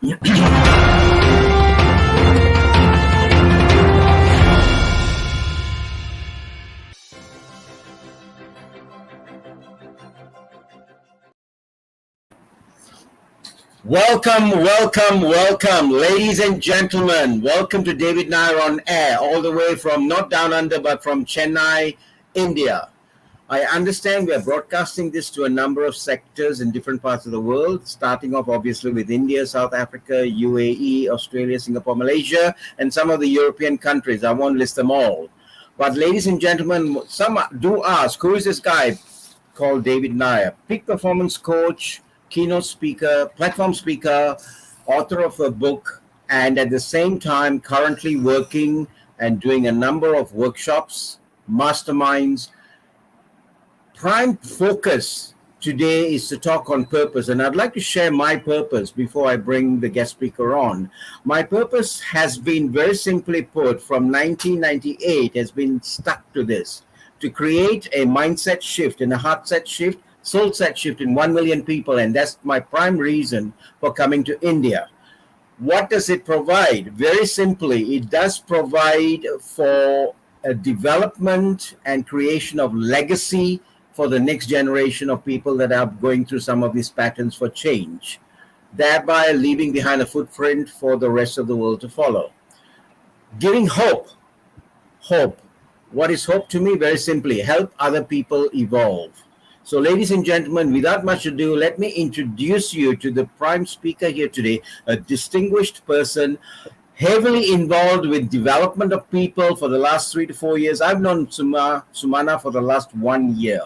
Welcome, ladies and gentlemen. Welcome to David Nair on air, all the way from not down under, but from Chennai, India. I understand we are broadcasting this to a number of sectors in different parts of the world, starting off obviously with India, South Africa, UAE, Australia, Singapore, Malaysia, and some of the European countries. I won't list them all. But ladies and gentlemen, some do ask, who is this guy called David Nair? Peak performance coach, keynote speaker, platform speaker, author of a book, and at the same time currently working and doing a number of workshops, masterminds. Prime focus today is to talk on purpose, and I'd like to share my purpose before I bring the guest speaker on. My purpose has been very simply put from 1998, has been stuck to this, to create a mindset shift and a heart set shift, soul set shift in 1 million people, and that's my prime reason for coming to India. What does it provide? Very simply, it does provide for a development and creation of legacy for the next generation of people that are going through some of these patterns for change, thereby leaving behind a footprint for the rest of the world to follow. Giving hope. What is hope to me? Very simply, help other people evolve. So ladies and gentlemen, without much ado, let me introduce you to the prime speaker here today, a distinguished person, heavily involved with development of people for the last 3 to 4 years. I've known Sumana for the last 1 year.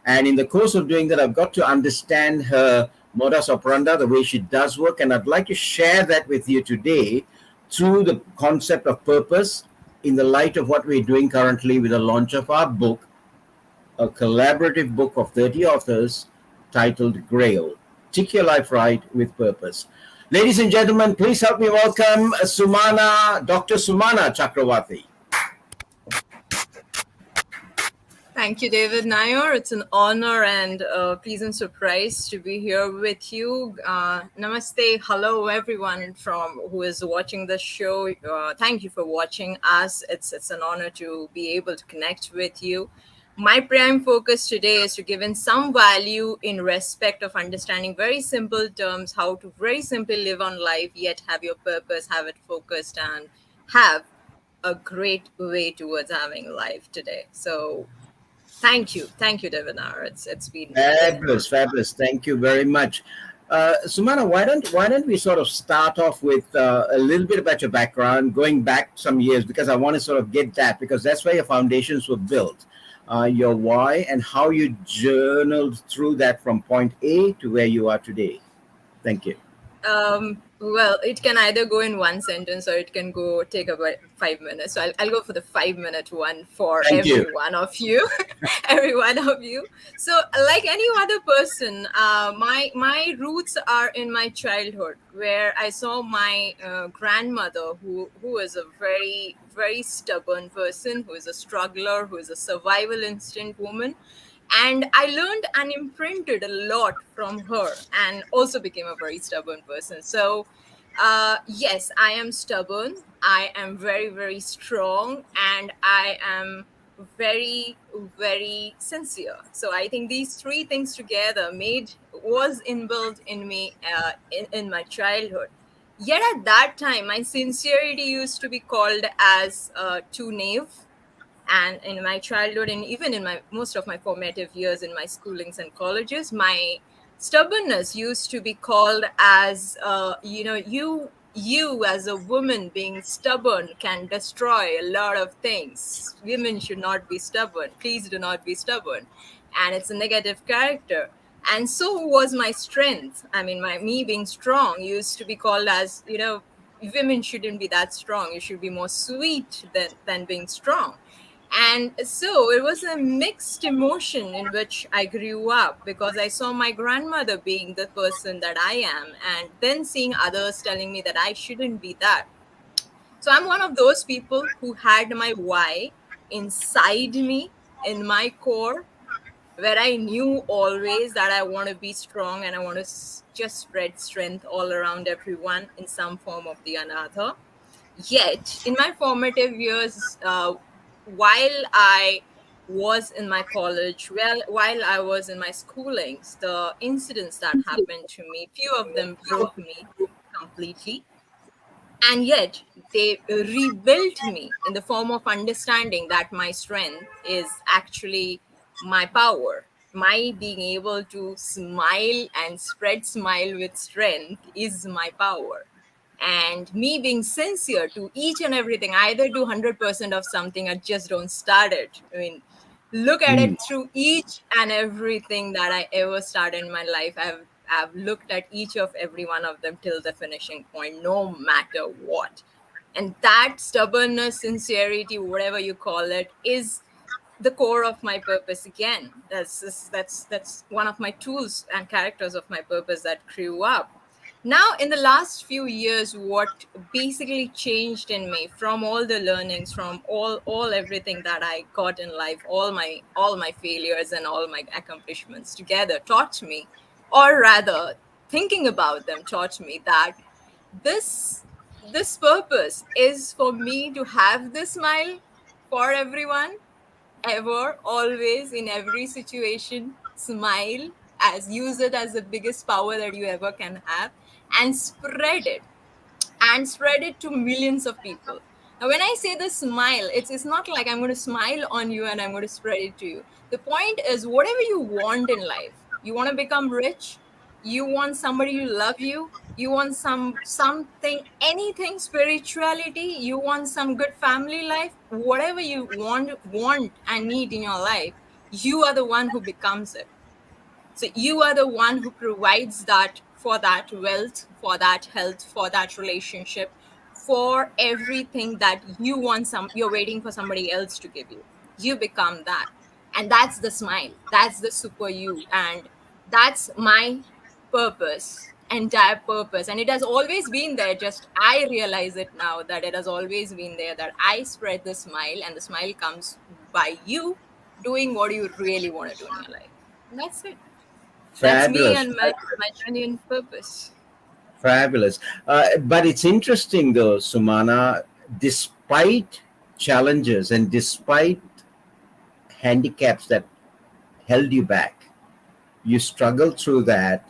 And in the course of doing that, I've got to understand her modus operandi, the way she does work. And I'd like to share that with you today through the concept of purpose in the light of what we're doing currently with the launch of our book, a collaborative book of 30 authors titled Grail, Tick Your Life Right with Purpose. Ladies and gentlemen, please help me welcome Dr. Sumana Chakraborty. Thank you, David Nair. It's an honor and a pleasant surprise to be here with you. Namaste. Hello, everyone from who is watching the show. Thank you for watching us. It's an honor to be able to connect with you. My prime focus today is to give in some value in respect of understanding very simple terms, how to very simply live on life, yet have your purpose, have it focused, and have a great way towards having life today. So thank you, David Nair. It's been fabulous. Thank you very much. Sumana, why don't we sort of start off with a little bit about your background, going back some years, because I want to sort of get that, because that's where your foundations were built. Your why and how you journaled through that from point A to where you are today. Thank you. Well, it can either go in one sentence or it can take about 5 minutes. So I'll go for the 5-minute one for every one of you. So like any other person, my roots are in my childhood, where I saw my grandmother, who is a very, very stubborn person, who is a struggler, who is a survival instinct woman. And I learned and imprinted a lot from her, and also became a very stubborn person. So yes, I am stubborn. I am very, very strong, and I am very, very sincere. So I think these three things together was inbuilt in me in my childhood. Yet at that time, my sincerity used to be called as too naive. And in my childhood, and even in most of my formative years in my schoolings and colleges, my stubbornness used to be called as, you as a woman being stubborn can destroy a lot of things. Women should not be stubborn. Please do not be stubborn. And it's a negative character. And so was my strength. I mean, me being strong used to be called as, women shouldn't be that strong. You should be more sweet than being strong. And so it was a mixed emotion in which I grew up, because I saw my grandmother being the person that I am, and then seeing others telling me that I shouldn't be that. So I'm one of those people who had my why inside me, in my core, where I knew always that I want to be strong and I want to just spread strength all around everyone in some form of the another. Yet, in my formative years, while I was in my college, while I was in my schoolings, the incidents that happened to me, few of them broke me completely. And yet, they rebuilt me in the form of understanding that my strength is actually my power. My being able to smile and spread smile with strength is my power. And me being sincere to each and everything, I either do 100% of something or just don't start it. I mean, look at Mm, it through each and everything that I ever started in my life. I've looked at each of every one of them till the finishing point, no matter what. And that stubbornness, sincerity, whatever you call it, is the core of my purpose again. That's one of my tools and characters of my purpose that grew up. Now in the last few years, what basically changed in me from all the learnings, from all everything that I got in life, all my failures and all my accomplishments together taught me, or rather thinking about them taught me, that this this purpose is for me to have this smile for everyone, ever, always, in every situation. Smile, as use it as the biggest power that you ever can have, and spread it to millions of people. Now, when I say the smile, it's not like I'm going to smile on you and I'm going to spread it to you. The point is, whatever you want in life, you want to become rich, you want somebody to love you, you want something, anything, spirituality, you want some good family life, whatever you want and need in your life, you are the one who becomes it. So you are the one who provides that, for that wealth, for that health, for that relationship, for everything that you want, you're waiting for somebody else to give you. You become that. And that's the smile. That's the super you. And that's my purpose, entire purpose. And it has always been there. Just I realize it now that it has always been there, that I spread the smile, and the smile comes by you doing what you really want to do in your life. And that's it. That's me fabulous. and my genuine purpose. Fabulous. But it's interesting though, Sumana, despite challenges and despite handicaps that held you back, you struggled through that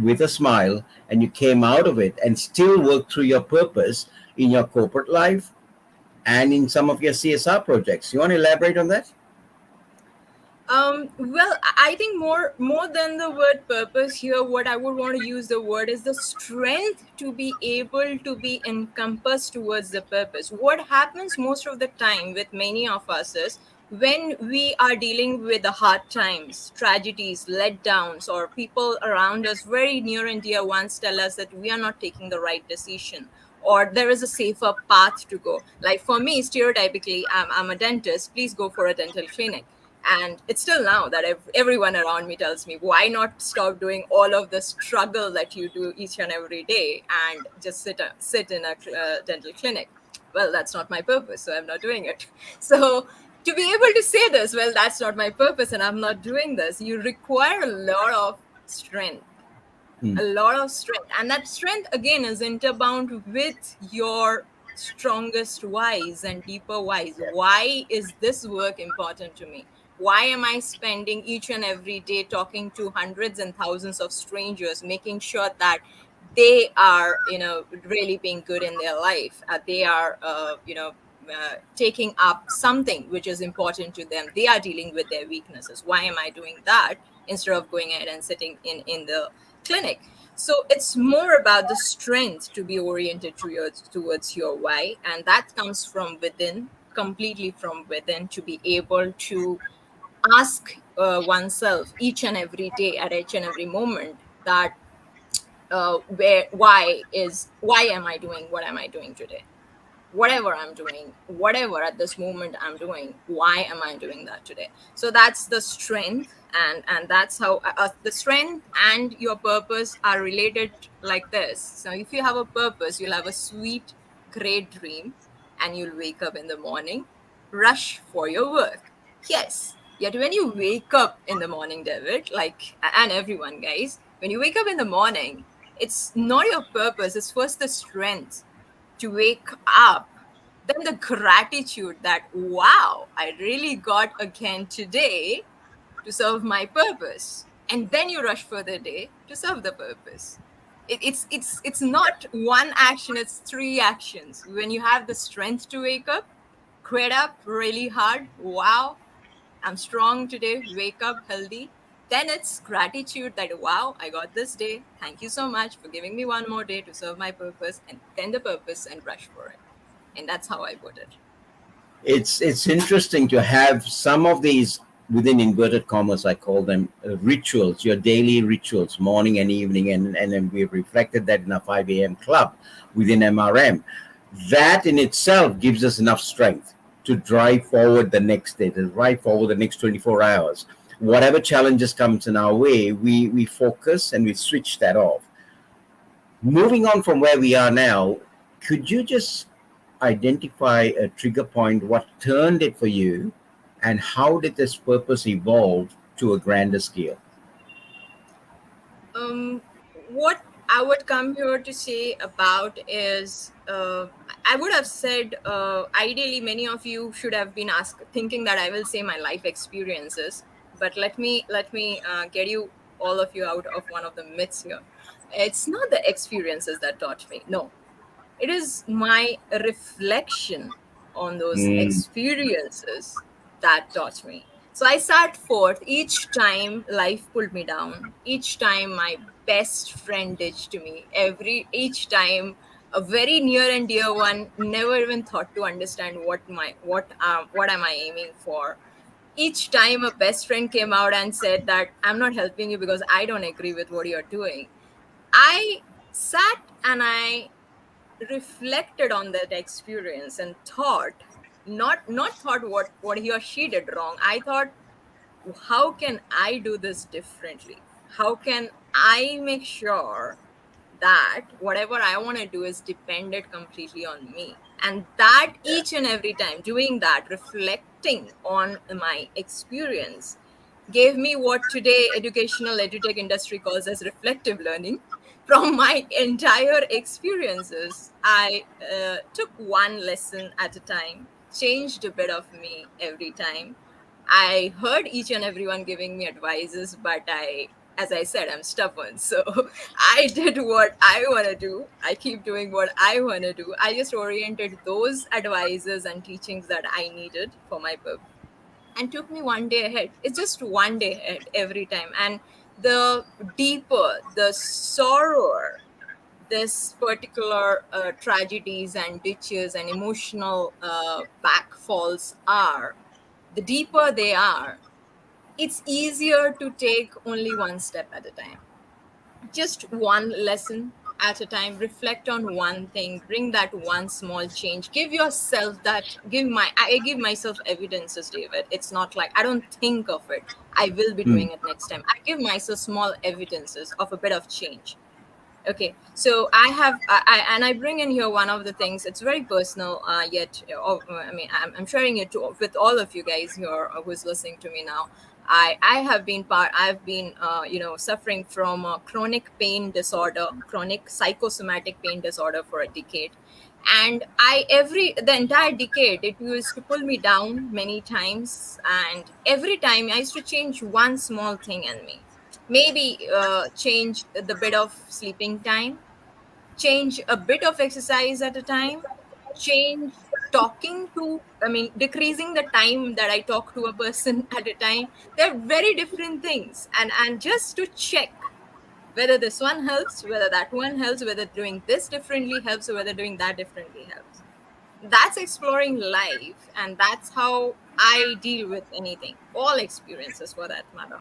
with a smile and you came out of it and still worked through your purpose in your corporate life and in some of your CSR projects. You want to elaborate on that? Well, I think more than the word purpose here, what I would want to use the word is the strength to be able to be encompassed towards the purpose. What happens most of the time with many of us is, when we are dealing with the hard times, tragedies, letdowns, or people around us, very near and dear ones, tell us that we are not taking the right decision, or there is a safer path to go. Like for me, stereotypically, I'm a dentist. Please go for a dental clinic. And it's still now that everyone around me tells me, why not stop doing all of the struggle that you do each and every day and just sit in a dental clinic. Well, that's not my purpose, so I'm not doing it. So to be able to say this, well, that's not my purpose and I'm not doing this, you require a lot of strength, Hmm. a lot of strength. And that strength again is interbound with your strongest whys and deeper whys. Why is this work important to me? Why am I spending each and every day talking to hundreds and thousands of strangers, making sure that they are, really being good in their life? They are, taking up something which is important to them. They are dealing with their weaknesses. Why am I doing that instead of going ahead and sitting in the clinic? So it's more about the strength to be oriented towards your why, and that comes from within, completely from within, to be able to ask oneself each and every day, at each and every moment, that why am I doing what am I doing today? Whatever I'm doing, whatever at this moment I'm doing, why am I doing that today? So that's the strength. And that's how the strength and your purpose are related, like this. So if you have a purpose, you'll have a sweet, great dream, and you'll wake up in the morning, rush for your work. Yes, Yet when you wake up in the morning, David, and everyone, guys, when you wake up in the morning, it's not your purpose. It's first the strength to wake up, then the gratitude that, wow, I really got again today to serve my purpose. And then you rush for the day to serve the purpose. It's not one action, it's three actions. When you have the strength to wake up, get up really hard, wow, I'm strong today, wake up healthy. Then it's gratitude that, wow, I got this day. Thank you so much for giving me one more day to serve my purpose, and then the purpose and rush for it. And that's how I put it. It's interesting to have some of these, within inverted commas I call them, rituals, your daily rituals, morning and evening, and then we've reflected that in our 5 a.m. club within MRM. That in itself gives us enough strength to drive forward the next day, to drive forward the next 24 hours. Whatever challenges comes in our way, we focus and we switch that off. Moving on from where we are now, could you just identify a trigger point, what turned it for you, and how did this purpose evolve to a grander scale? What I would come here to say about is, I would have said, ideally, many of you should have been thinking that I will say my life experiences. But let me get you, all of you, out of one of the myths here. It's not the experiences that taught me. No, it is my reflection on those experiences that taught me. So I sat forth each time life pulled me down, each time my best friend ditched me, each time a very near and dear one never even thought to understand what am I aiming for. Each time a best friend came out and said that I'm not helping you because I don't agree with what you're doing, I sat and I reflected on that experience and thought, not thought what he or she did wrong. I thought, how can I do this differently? How can I make sure that whatever I want to do is dependent completely on me? And that each and every time doing that, reflecting on my experience, gave me what today educational edutech industry calls as reflective learning. From my entire experiences, I took one lesson at a time, changed a bit of me every time. I heard each and everyone giving me advices, but as I said, I'm stubborn. So I did what I want to do. I keep doing what I want to do. I just oriented those advices and teachings that I needed for my purpose, and took me one day ahead. It's just one day ahead every time. And the deeper the sorrow this particular tragedies and ditches and emotional backfalls are, the deeper they are, it's easier to take only one step at a time, just one lesson at a time. Reflect on one thing, bring that one small change, give yourself that, I give myself evidences, David. It's not like I don't think of it, I will be doing it next time. I give myself small evidences of a bit of change. Okay, so I bring in here one of the things. It's very personal, yet I mean, I'm sharing it with all of you guys here who's listening to me now. I've been suffering from a chronic pain disorder, chronic psychosomatic pain disorder for a decade, and the entire decade it used to pull me down many times, and every time I used to change one small thing in me. Maybe change the bit of sleeping time, change a bit of exercise at a time, change decreasing the time that I talk to a person at a time. They're very different things. And just to check whether this one helps, whether that one helps, whether doing this differently helps, or whether doing that differently helps. That's exploring life, and that's how I deal with anything, all experiences for that matter.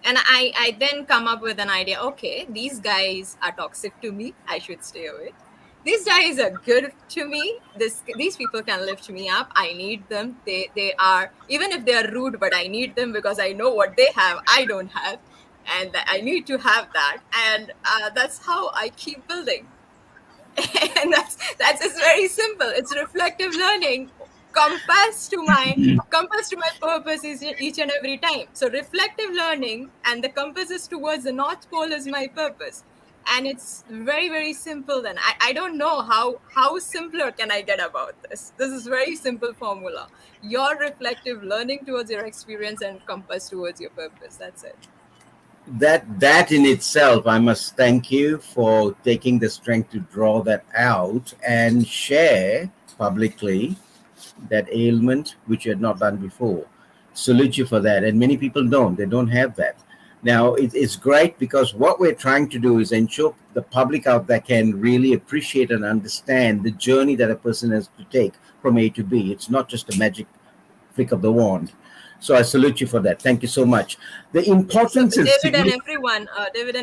And I then come up with an idea. Okay, these guys are toxic to me, I should stay away. These guys are good to me. These people can lift me up. I need them. They are, even if they are rude, but I need them because I know what they have I don't have, and I need to have that. And that's how I keep building. And that's it's very simple. It's reflective learning. compass to my purpose is each and every time. So reflective learning and the compass is towards the North Pole is my purpose. And it's very, very simple then. I don't know how simpler can I get about this. This is very simple formula. Your reflective learning towards your experience and compass towards your purpose. That's it. That in itself, I must thank you for taking the strength to draw that out and share publicly that ailment which you had not done before. Salute you for that. And many people don't. They don't have that. Now, it's great because what we're trying to do is ensure the public out there can really appreciate and understand the journey that a person has to take from A to B. It's not just a magic flick of the wand. So I salute you for that. Thank you so much. The importance so is David and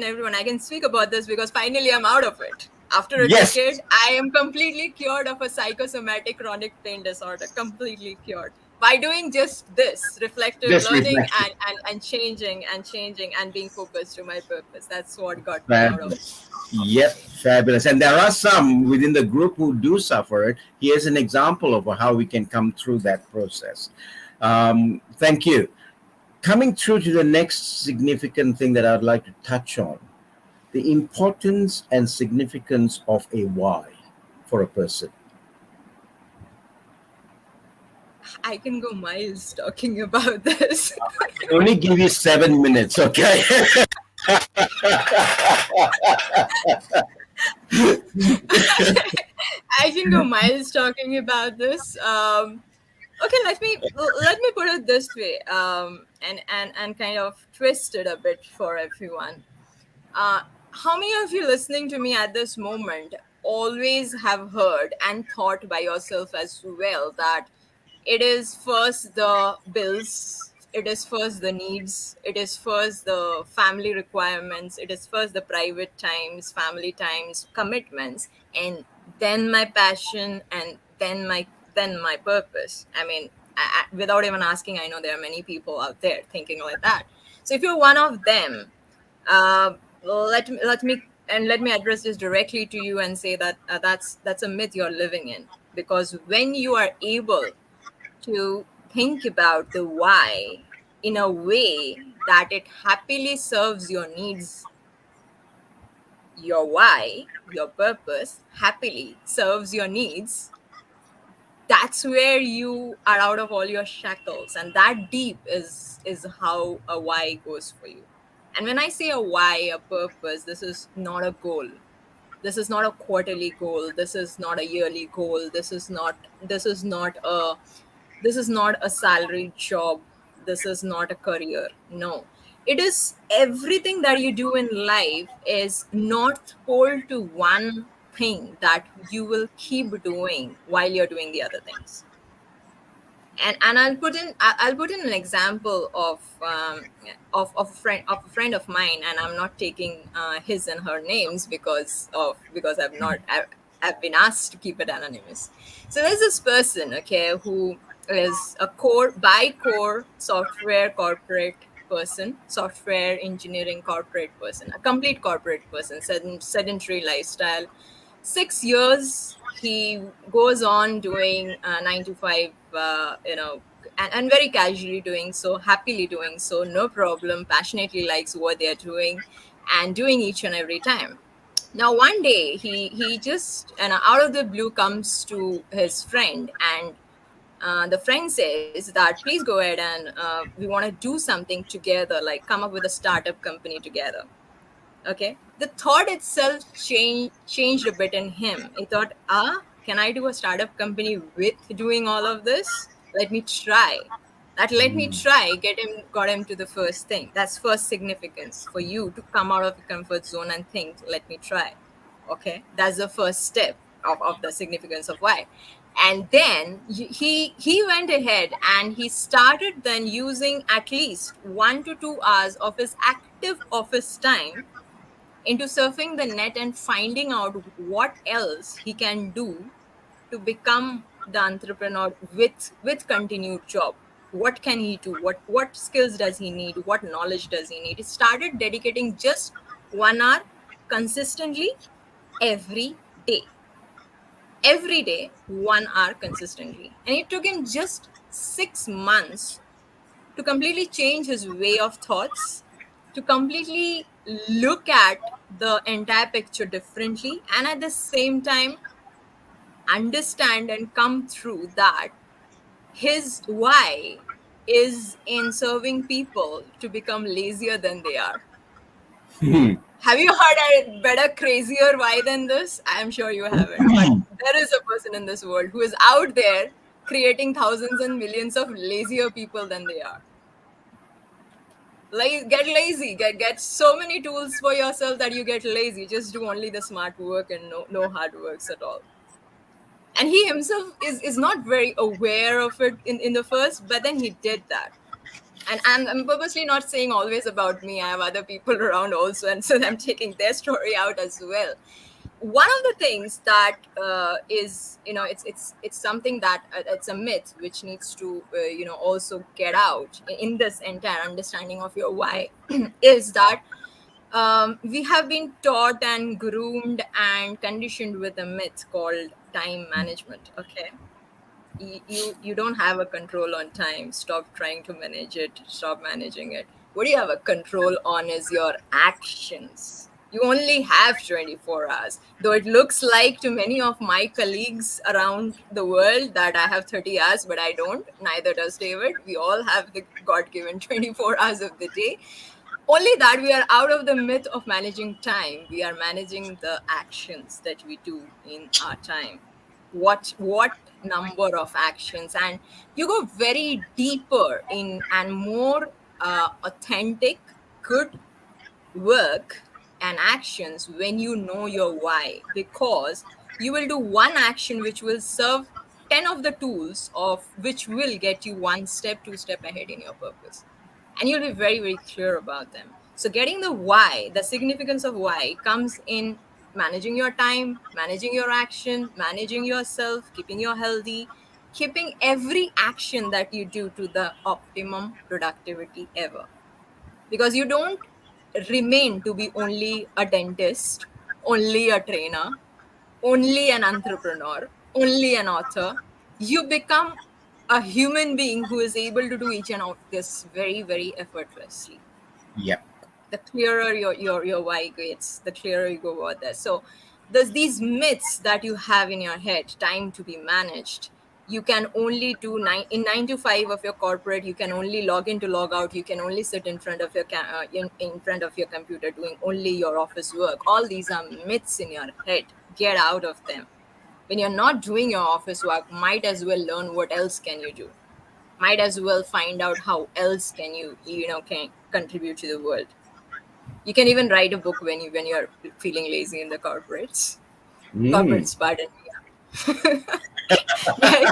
everyone, I can speak about this because finally I'm out of it. After a Yes. decade, I am completely cured of a psychosomatic chronic pain disorder. Completely cured by doing just this reflective Just learning reflective. and changing and being focused to my purpose. That's what got me out of it. Fabulous. Yep, fabulous. And there are some within the group who do suffer it. Here's an example of how we can come through that process. Thank you. Coming through to the next significant thing that I'd like to touch on, the importance and significance of a why for a person. I can go miles talking about this. I can only give you 7 minutes, okay? I can go miles talking about this. Okay, let me put it this way, and kind of twist it a bit for everyone. How many of you listening to me at this moment always have heard and thought by yourself as well that it is first the bills, it is first the needs, it is first the family requirements, it is first the private times, family times, commitments, and then my passion, and then my purpose. I mean, without even asking, I know there are many people out there thinking like that. So if you're one of them, let me address this directly to you and say that that's a myth you're living in. Because when you are able to think about the why in a way that it happily serves your needs, your why, your purpose happily serves your needs, that's where you are out of all your shackles. And that deep is how a why goes for you. And when I say a why, a purpose, this is not a goal. This is not a quarterly goal. This is not a yearly goal. This is not a salaried job. This is not a career. No. It is everything that you do in life is not pole to one thing that you will keep doing while you're doing the other things. And I'll put in an example of a friend of mine, and I'm not taking his and her names because I've been asked to keep it anonymous. So there's this person, okay, who is a core software corporate person, software engineering corporate person, a complete corporate person, sedentary lifestyle. 6 years he goes on doing 9 to 5, and very casually doing so, happily doing so, no problem, passionately likes what they're doing and doing each and every time. Now one day he just out of the blue comes to his friend, and the friend says that please go ahead and we want to do something together, like come up with a startup company together. Okay, the thought itself changed a bit in him. He thought, can I do a startup company with doing all of this? Let me try. Got him to the first thing. That's first significance for you to come out of the comfort zone and think, let me try. Okay, that's the first step of the significance of why. And then he went ahead and he started then using at least 1 to 2 hours of his active office time into surfing the net and finding out what else he can do to become the entrepreneur with continued job. What can he do? What skills does he need? What knowledge does he need? He started dedicating just 1 hour consistently every day. every day, 1 hour consistently. And it took him just 6 months to completely change his way of thoughts, to completely look at the entire picture differently, and at the same time understand and come through that his why is in serving people to become lazier than they are. Have you heard a better, crazier why than this? I'm sure you haven't. But there is a person in this world who is out there creating thousands and millions of lazier people than they are. Like, get lazy. Get so many tools for yourself that you get lazy. Just do only the smart work and no hard works at all. And he himself is not very aware of it in the first, but then he did that. And I'm purposely not saying always about me. I have other people around also, and so I'm taking their story out as well. One of the things that is, it's something that it's a myth which needs to also get out in this entire understanding of your why is that we have been taught and groomed and conditioned with a myth called time management. Okay, you don't have a control on time. Stop trying to manage it. Stop managing it. What you have a control on is your actions. You only have 24 hours. Though it looks like to many of my colleagues around the world that I have 30 hours, but I don't. Neither does David. We all have the God given 24 hours of the day. Only that we are out of the myth of managing time. We are managing the actions that we do in our time. What number of actions, and you go very deeper in and more authentic, good work and actions when you know your why, because you will do one action which will serve 10 of the tools of which will get you one step, two step ahead in your purpose, and you'll be very, very clear about them. So getting the why, the significance of why comes in managing your time, managing your action, managing yourself, keeping you healthy, keeping every action that you do to the optimum productivity ever. Because you don't remain to be only a dentist, only a trainer, only an entrepreneur, only an author. You become a human being who is able to do each and all this very, very effortlessly. Yep. The clearer your why gets, the clearer you go about that. So there's these myths that you have in your head, time to be managed. You can only do 9 to 5 of your corporate. You can only log in to log out. You can only sit in front of your in front of your computer doing only your office work. All these are myths in your head. Get out of them. When you're not doing your office work, might as well learn what else can you do. Might as well find out how else can you can contribute to the world. You can even write a book when you're feeling lazy in the corporates. Mm. Corporates, pardon me. Like,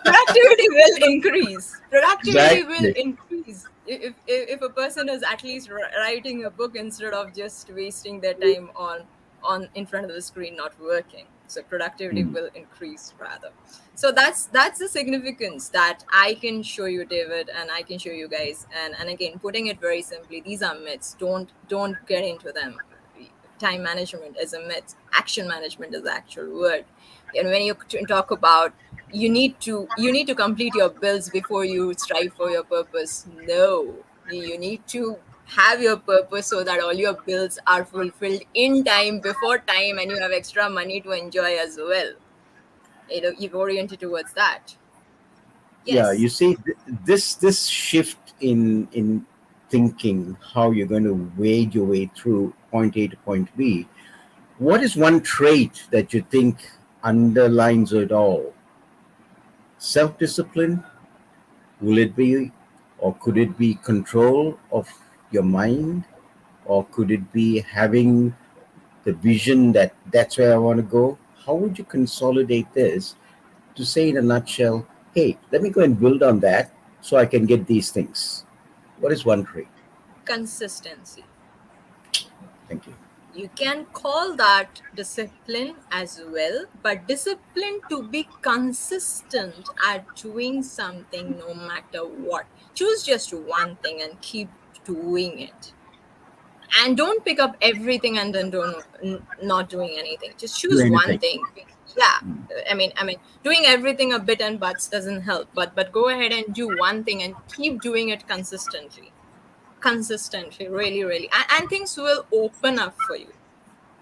productivity will increase. Productivity will Exactly. increase if a person is at least writing a book instead of just wasting their time on in front of the screen not working. So productivity Mm. will increase rather. So that's the significance that I can show you, David, and I can show you guys. And again, putting it very simply, these are myths. Don't get into them. Time management is a myth. Action management is the actual word. And when you talk about you need to complete your bills before you strive for your purpose, no, you need to have your purpose so that all your bills are fulfilled in time, before time, and you have extra money to enjoy as well. You've oriented towards that. Yeah, Yes. you see, this shift in thinking how you're going to wade your way through point A to point B. What is one trait that you think underlines it all? Self-discipline? Will it be, or could it be control of your mind, or could it be having the vision that that's where I want to go? How would you consolidate this to say in a nutshell, hey, let me go and build on that so I can get these things? What is one trait? Consistency. Thank you. You can call that discipline as well, but discipline to be consistent at doing something no matter what. Choose just one thing and keep doing it. And don't pick up everything and then not doing anything. Just Do choose one anything. thing. Yeah, I mean, doing everything a bit and buts doesn't help. But go ahead and do one thing and keep doing it consistently, really, really, and things will open up for you.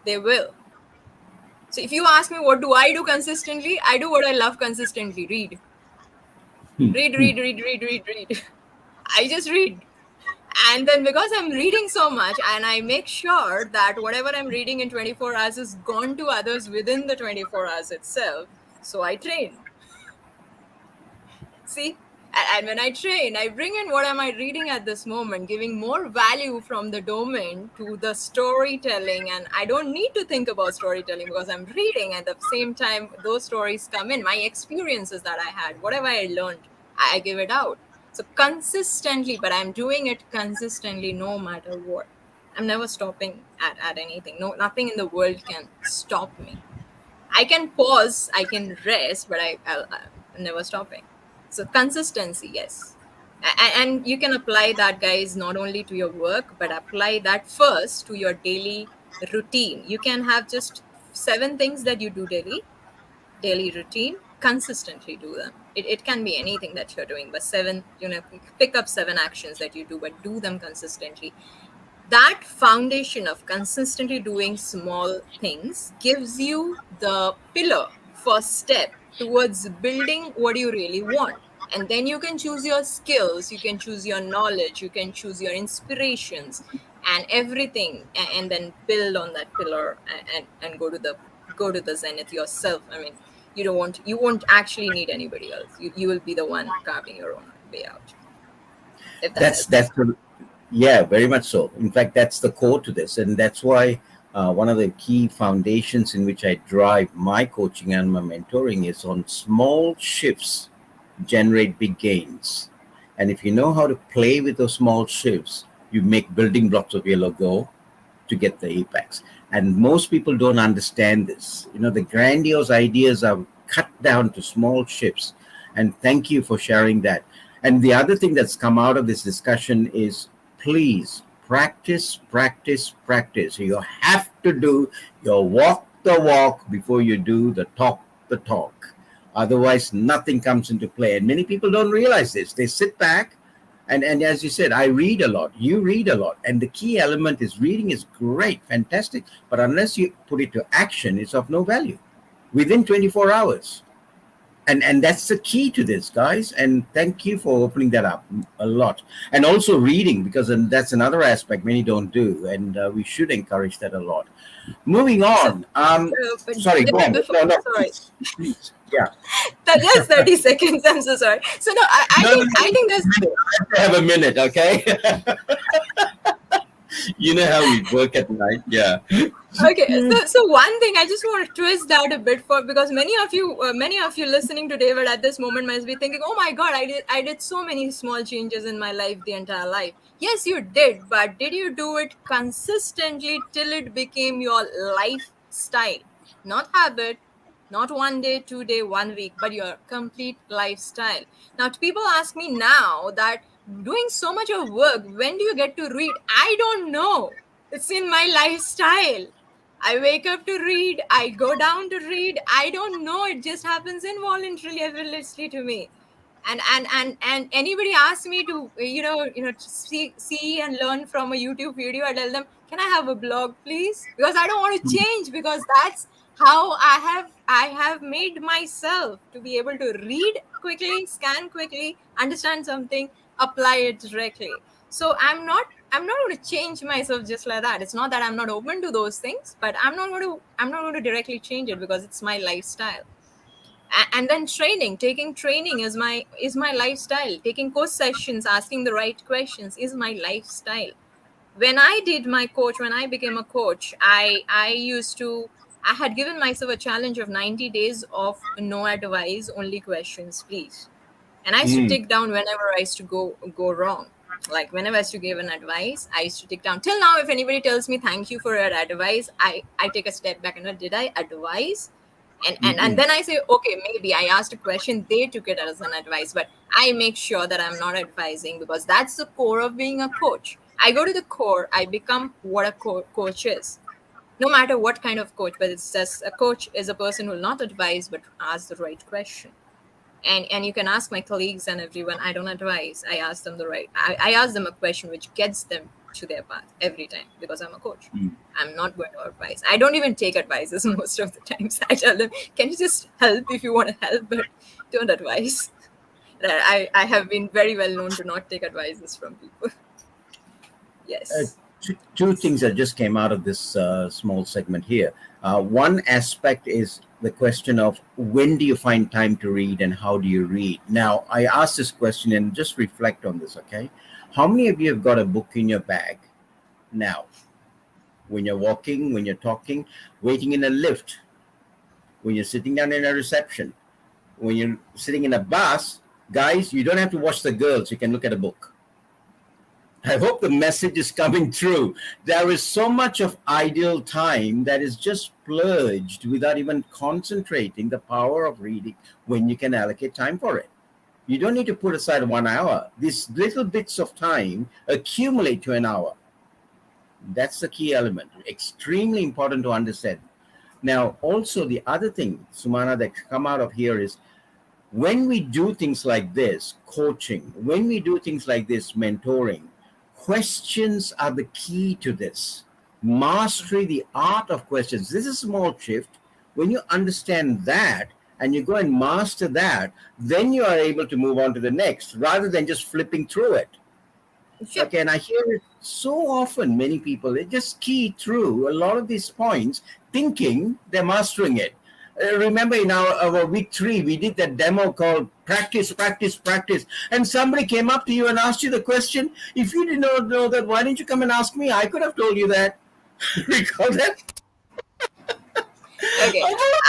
They will. So if you ask me what do I do consistently, I do what I love consistently. Read. I just read. And then because I'm reading so much, and I make sure that whatever I'm reading in 24 hours is gone to others within the 24 hours itself. So I train. See? And when I train, I bring in what am I reading at this moment, giving more value from the domain to the storytelling. And I don't need to think about storytelling because I'm reading. At the same time, those stories come in. My experiences that I had, whatever I learned, I give it out. So consistently, but I'm doing it consistently no matter what. I'm never stopping at anything. No, nothing in the world can stop me. I can pause, I can rest, but I'm never stopping. So consistency, yes. And you can apply that, guys, not only to your work, but apply that first to your daily routine. You can have just 7 things that you do daily routine, consistently do them. It can be anything that you're doing, but 7, pick up 7 actions that you do, but do them consistently. That foundation of consistently doing small things gives you the pillar, first step towards building what you really want. And then you can choose your skills, you can choose your knowledge, you can choose your inspirations and everything, and then build on that pillar and go to the zenith yourself. I mean, you won't actually need anybody else. You will be the one carving your own way out. If that That's helps. that's the, yeah, very much so. In fact, that's the core to this, and that's why one of the key foundations in which I drive my coaching and my mentoring is on small shifts generate big gains. And if you know how to play with those small shifts, you make building blocks of your logo to get the apex. And most people don't understand this. The grandiose ideas are cut down to small shifts. And thank you for sharing that. And the other thing that's come out of this discussion is please practice, practice, practice. You have to do your walk the walk before you do the talk. Otherwise, nothing comes into play. And many people don't realize this. They sit back and as you said, I read a lot. You read a lot. And the key element is reading is great, fantastic. But unless you put it to action, it's of no value within 24 hours. And that's the key to this, guys. And thank you for opening that up a lot. And also reading, because that's another aspect many don't do. And we should encourage that a lot. Moving on. But Sorry, go on. before, No, sorry. please. Yeah. Just 30 seconds. I'm so sorry. So no, No, I think there's I have a minute, okay? You know how we work at night. Yeah. okay. So one thing I just want to twist that a bit because many of you listening to David at this moment must be thinking, oh my God, I did so many small changes in my life, the entire life. Yes, you did, but did you do it consistently till it became your lifestyle, not habit? Not 1 day, 2 day, 1 week, but your complete lifestyle. Now, people ask me now that doing so much of work, when do you get to read? I don't know. It's in my lifestyle. I wake up to read. I go down to read. I don't know. It just happens involuntarily, effortlessly to me. And anybody asks me to to see and learn from a YouTube video, I tell them, can I have a blog, please? Because I don't want to change, because that's how I have made myself to be able to read quickly, scan quickly, understand something, apply it directly. So I'm not going to change myself just like that. It's not that I'm not open to those things, but I'm not going to directly change it because it's my lifestyle. And then taking training is my lifestyle. Taking course sessions, asking the right questions is my lifestyle. When I became a coach, I had given myself a challenge of 90 days of no advice, only questions, please. And I used to take down whenever I used to go wrong. Like whenever I used to give an advice, I used to take down. Till now, if anybody tells me thank you for your advice, I take a step back and did I advise? And then I say, okay, maybe I asked a question, they took it as an advice, but I make sure that I'm not advising, because that's the core of being a coach. I go to the core. I become what a coach is. No matter what kind of coach, but it's just a coach is a person who will not advise but ask the right question. And you can ask my colleagues and everyone. I don't advise. I ask them I ask them a question which gets them to their path every time, because I'm a coach. I'm not going to advise. I don't even take advices most of the times. I tell them, can you just help if you want to help, but don't advise. I have been very well known to not take advices from people. Yes. Two things that just came out of this small segment here. One aspect is the question of when do you find time to read and how do you read? Now, I asked this question and just reflect on this, okay? How many of you have got a book in your bag now? When you're walking, when you're talking, waiting in a lift, when you're sitting down in a reception, when you're sitting in a bus, guys, you don't have to watch the girls. You can look at a book. I hope the message is coming through. There is so much of ideal time that is just splurged without even concentrating the power of reading when you can allocate time for it. You don't need to put aside 1 hour. These little bits of time accumulate to an hour. That's the key element. Extremely important to understand. Now, also the other thing, Sumana, that come out of here is when we do things like this, coaching, when we do things like this, mentoring, questions are the key to this. Mastery, the art of questions. This is a small shift. When you understand that and you go and master that, then you are able to move on to the next rather than just flipping through it. Sure. Okay, and I hear it so often, many people, they just key through a lot of these points thinking they're mastering it. Remember in our week 3, we did that demo called practice, practice, practice. And somebody came up to you and asked you the question, if you did not know that, why didn't you come and ask me? I could have told you that. Recall that? Okay,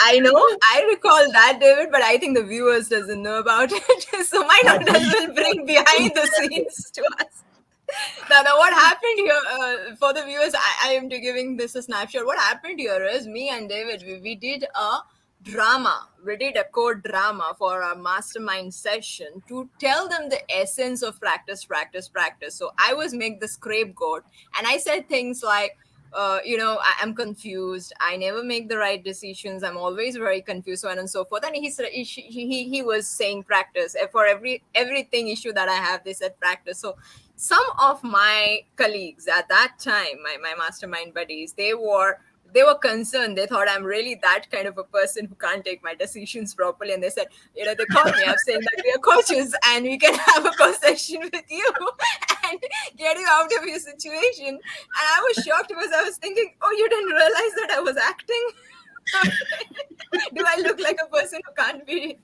I know, I recall that, David, but I think the viewers doesn't know about it. So my note will bring behind the scenes to us. Now, what happened here, for the viewers, I am giving this a snapshot. What happened here is me and David, we did a drama. We did a code drama for our mastermind session to tell them the essence of practice, practice, practice. So I was make the scapegoat, and I said things like, I'm confused. I never make the right decisions. I'm always very confused, so on and so forth. And he was saying practice for everything issue that I have. They said practice. So some of my colleagues at that time, my mastermind buddies, they were concerned. They thought I'm really that kind of a person who can't take my decisions properly. And they said, they called me up saying that we are coaches and we can have a co-session with you and get you out of your situation. And I was shocked because I was thinking, oh, you didn't realize that I was acting? Do I look like a person who can't be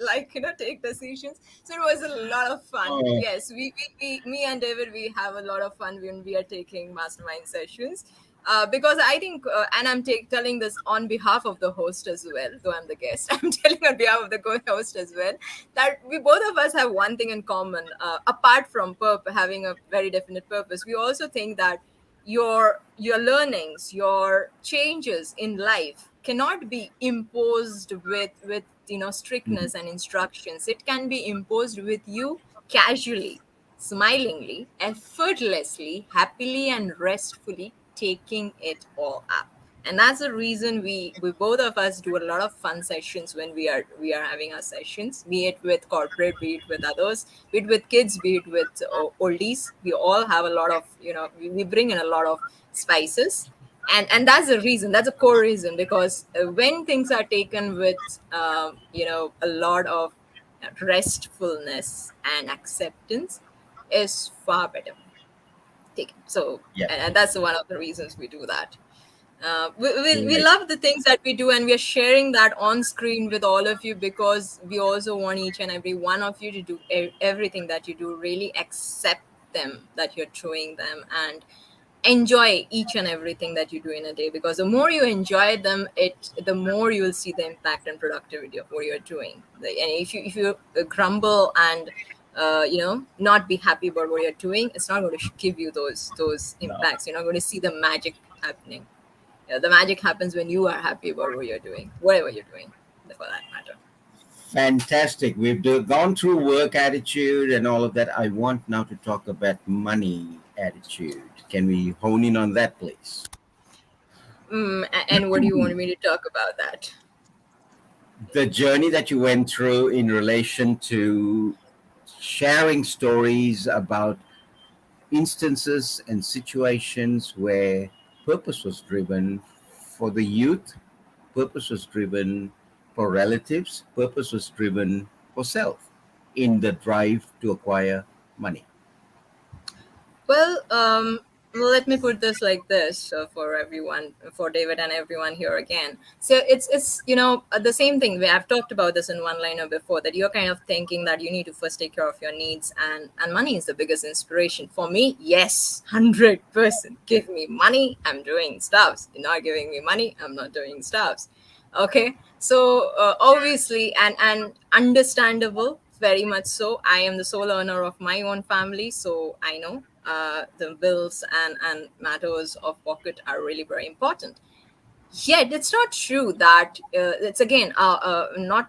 take decisions? So it was a lot of fun. Oh. Yes, me and David, we have a lot of fun when we are taking mastermind sessions. Because I think, and I'm telling this on behalf of the host as well, though I'm the guest, I'm telling on behalf of the host as well, that we both of us have one thing in common, apart from having a very definite purpose. We also think that your learnings, your changes in life cannot be imposed with strictness and instructions. It can be imposed with you casually, smilingly, effortlessly, happily, and restfully taking it all up. And that's the reason we both of us do a lot of fun sessions when we are having our sessions, be it with corporate, be it with others, be it with kids, be it with oldies. We all have a lot of, we bring in a lot of spices. And that's the reason, that's a core reason, because when things are taken with a lot of restfulness and acceptance, is far better. So Yeah. and that's one of the reasons we do that. We love the things that we do, and we are sharing that on screen with all of you, because we also want each and every one of you to do everything that you do, really accept them, that you're doing them, and enjoy each and everything that you do in a day, because the more you enjoy them, the more you will see the impact and productivity of what you're doing. And if you grumble and not be happy about what you're doing, it's not going to give you those impacts. You're not going to see the magic happening. The magic happens when you are happy about what you're doing, whatever you're doing, for that matter. Fantastic. We've gone through work attitude and all of that. I want now to talk about money attitude. Can we hone in on that, please? And what do you want me to talk about that? The journey that you went through in relation to sharing stories about instances and situations where purpose was driven for the youth, purpose was driven for relatives, purpose was driven for self in the drive to acquire money. Well, let me put this like this for everyone, for David and everyone here again. So it's the same thing. I've talked about this in one liner before, that you're kind of thinking that you need to first take care of your needs, and money is the biggest inspiration for me. Yes, 100%. Give me money, I'm doing stuffs. You're not giving me money, I'm not doing stuffs. Okay, so obviously and understandable, very much so. I am the sole earner of my own family, so I know the bills and matters of pocket are really very important. Yet it's not true that it's again not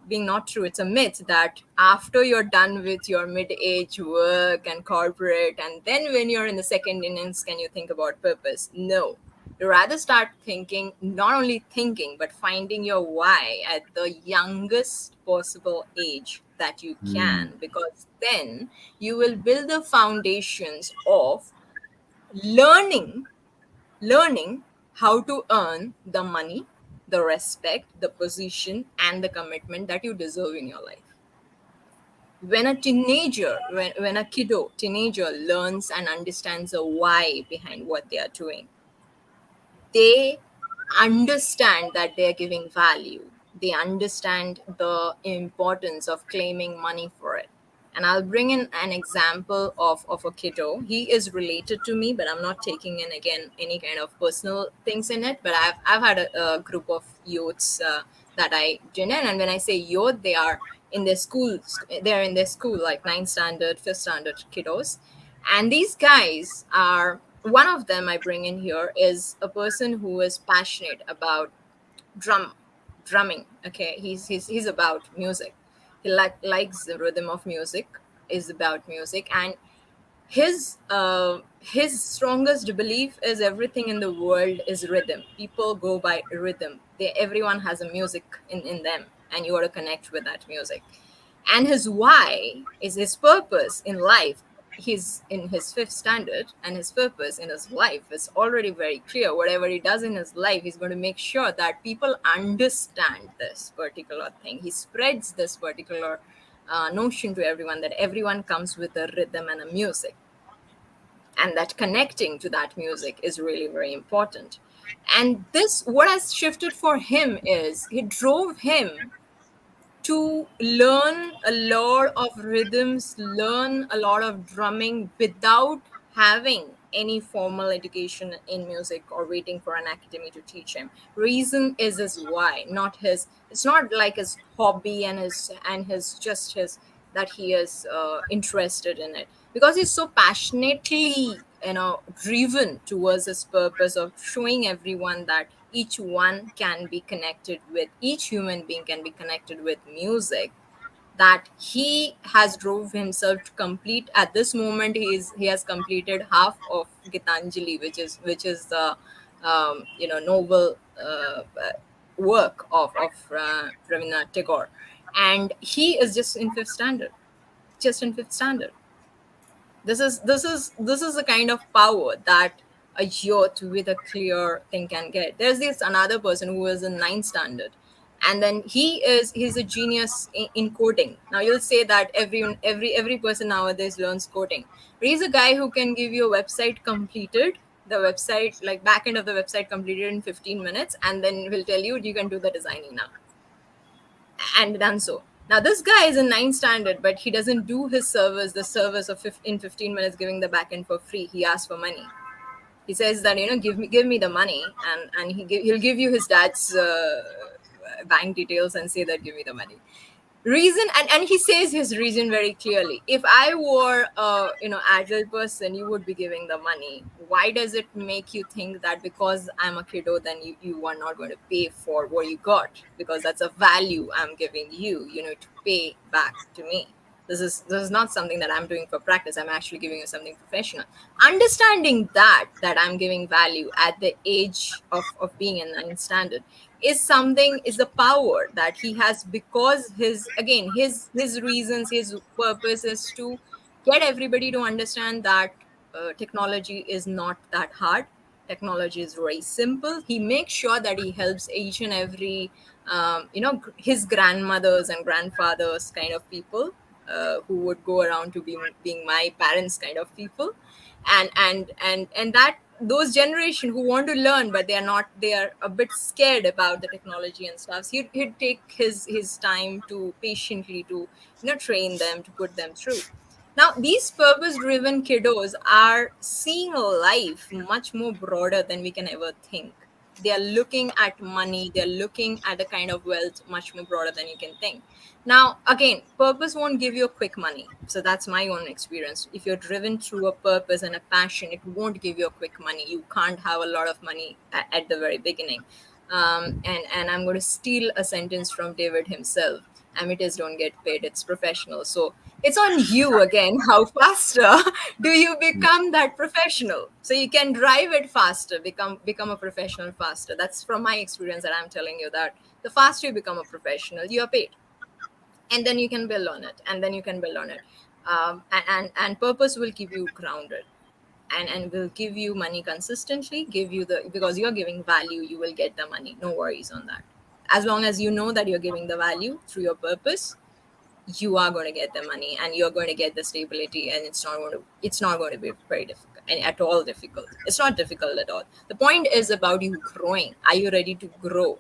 being not true. It's a myth that after you're done with your mid-age work and corporate, and then when you're in the second innings, can you think about purpose? No, you rather start thinking, not only thinking, but finding your why at the youngest possible age that you Mm. can, because then you will build the foundations of learning learning how to earn the money, the respect, the position, and the commitment that you deserve in your life. When a teenager, when a teenager learns and understands the why behind what they are doing, they understand that they're giving value. They understand the importance of claiming money for it. And I'll bring in an example of a kiddo. He is related to me, but I'm not taking in again any kind of personal things in it. But I've had a group of youths that I didn't. And when I say youth, they are in their schools. They're in their school, like ninth standard, fifth standard kiddos. And these guys are, one of them I bring in here is a person who is passionate about drumming. Okay, he's about music. He likes the rhythm of music, is about music, and his strongest belief is everything in the world is rhythm. People go by rhythm. Everyone has a music in them, and you got to connect with that music. And his why is his purpose in life. He's in his fifth standard, and his purpose in his life is already very clear. Whatever he does in his life, he's going to make sure that people understand this particular thing. He spreads this particular notion to everyone, that everyone comes with a rhythm and a music, and that connecting to that music is really very important. And this, what has shifted for him is, it drove him to learn a lot of rhythms, learn a lot of drumming without having any formal education in music or waiting for an academy to teach him. Reason is his why, not his. It's not like his hobby and his just his, that he is interested in it, because he's so passionately driven towards his purpose of showing everyone that each one can be connected with, each human being can be connected with music, that he has drove himself to complete. At this moment, he has completed half of Gitanjali, which is the noble work of Rabindranath Tagore, and he is just in fifth standard, just in fifth standard. This is the kind of power that a youth with a clear thing can get. There's this another person who is in ninth standard, and then he's a genius in coding. Now you'll say that every person nowadays learns coding, but he's a guy who can give you a website completed, the website, like back end of the website completed in 15 minutes, and then he'll tell you you can do the designing now, and done so. Now this guy is in ninth standard, but he doesn't do his service, the service of in 15 minutes giving the backend for free. He asks for money. He says that give me the money, and he'll give you his dad's bank details and say that give me the money. Reason, and he says his reason very clearly. If I were a agile person, you would be giving the money. Why does it make you think that because I'm a kiddo, then you are not going to pay for what you got? Because that's a value I'm giving you, to pay back to me. This is not something that I'm doing for practice. I'm actually giving you something professional. Understanding that I'm giving value at the age of being in ninth standard is the power that he has, because his reasons, his purpose is to get everybody to understand that technology is not that hard. Technology is very simple. He makes sure that he helps each and every his grandmothers and grandfathers kind of people, who would go around to being my parents kind of people, and that those generation who want to learn but they are a bit scared about the technology and stuff. So he'd take his time to patiently to train them, to put them through. Now, these purpose driven kiddos are seeing life much more broader than we can ever think. They are looking at money, they're looking at a kind of wealth much more broader than you can think. Now, again, purpose won't give you a quick money. So that's my own experience. If you're driven through a purpose and a passion, it won't give you a quick money. You can't have a lot of money at the very beginning. And I'm going to steal a sentence from David himself. Amateurs don't get paid, it's professional. So it's on you again, how faster do you become that professional, so you can drive it faster, become a professional faster. That's from my experience that I'm telling you, that the faster you become a professional, you are paid, and then you can build on it, and purpose will keep you grounded, and will give you money consistently, because you're giving value, you will get the money, no worries on that. As long as you know that you're giving the value through your purpose, you are going to get the money, and you're going to get the stability, and it's not going to be very difficult, and at all difficult. It's not difficult at all. The point is about you growing. Are you ready to grow?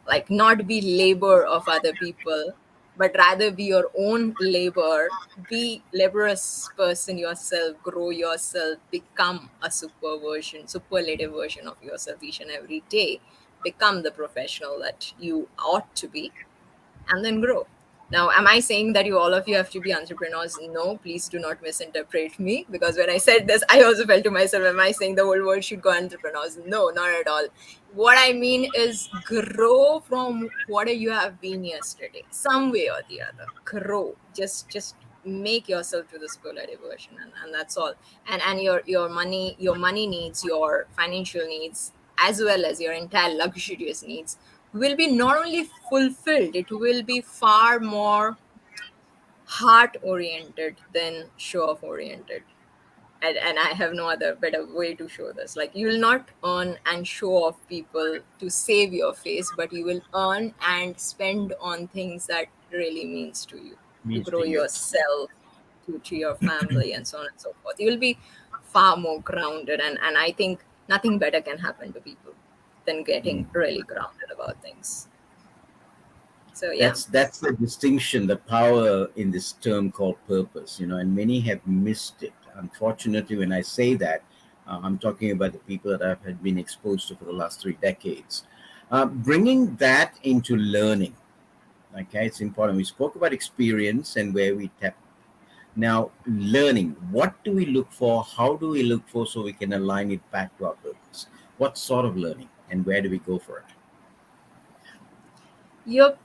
Like, not be labor of other people, but rather be your own labor. Be laborious person yourself, grow yourself, become a superlative version of yourself each and every day. Become the professional that you ought to be, and then grow. Now, am I saying that all of you have to be entrepreneurs? No, please do not misinterpret me, because when I said this, I also felt to myself, am I saying the whole world should go entrepreneurs? No, not at all. What I mean is grow from what you have been yesterday, some way or the other. Grow. Just make yourself to the superlative version, and that's all. And your money needs, your financial needs, as well as your entire luxurious needs, will be not only fulfilled, it will be far more heart oriented than show off oriented. And I have no other better way to show this. Like, you will not earn and show off people to save your face, but you will earn and spend on things that really means to you, to Means grow to you. yourself, to your family, and so on and so forth. You will be far more grounded, and I think nothing better can happen to people than getting really grounded about things. So yeah. That's the distinction, the power in this term called purpose, and many have missed it. Unfortunately, when I say that, I'm talking about the people that I've had been exposed to for the last 3 decades. Bringing that into learning, okay, it's important. We spoke about experience and where we tap. Now, learning, what do we look for? How do we look for, so we can align it back to our purpose? What sort of learning, and where do we go for it? You're,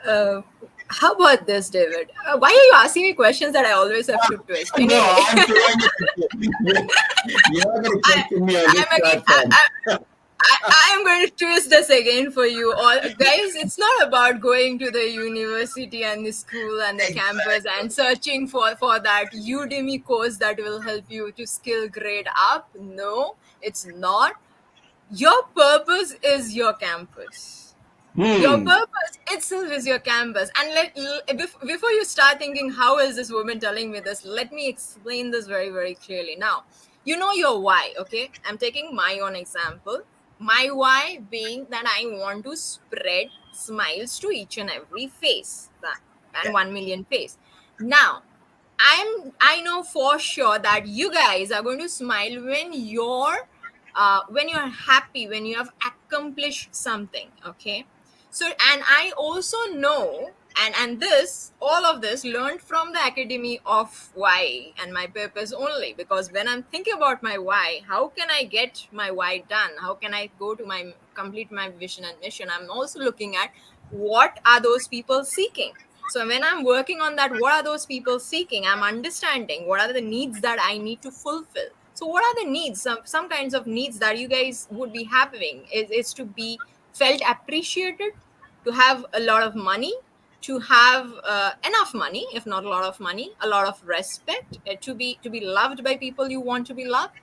how about this, David? Why are you asking me questions that I always have to twist? No, Anyway, I'm doing it. You're not going to question me on this I'm again, platform. I am going to twist this again for you all, guys. It's not about going to the university and the school and the campus and searching for that Udemy course that will help you to skill grade up. No, it's not. Your purpose is your campus. Your Hmm. purpose itself is your campus. And before you start thinking, how is this woman telling me this, let me explain this very, very clearly. Now, you know your why, okay? I'm taking my own example. My why being that I want to spread smiles to each and every face, and 1 million face. Now, I know for sure that you guys are going to smile when you're happy, when you have accomplished something, okay? So, and I also know, and this all of this learned from the academy of why and my purpose only, because when I'm thinking about my why, how can I get my why done, how can I go to complete my vision and mission, I'm also looking at what are those people seeking. So when I'm working on that, what are those people seeking? I'm understanding what are the needs that I need to fulfill. So what are the needs? Some kinds of needs that you guys would be having is to be felt appreciated, to have a lot of money, to have enough money, if not a lot of money, a lot of respect, to be loved by people you want to be loved.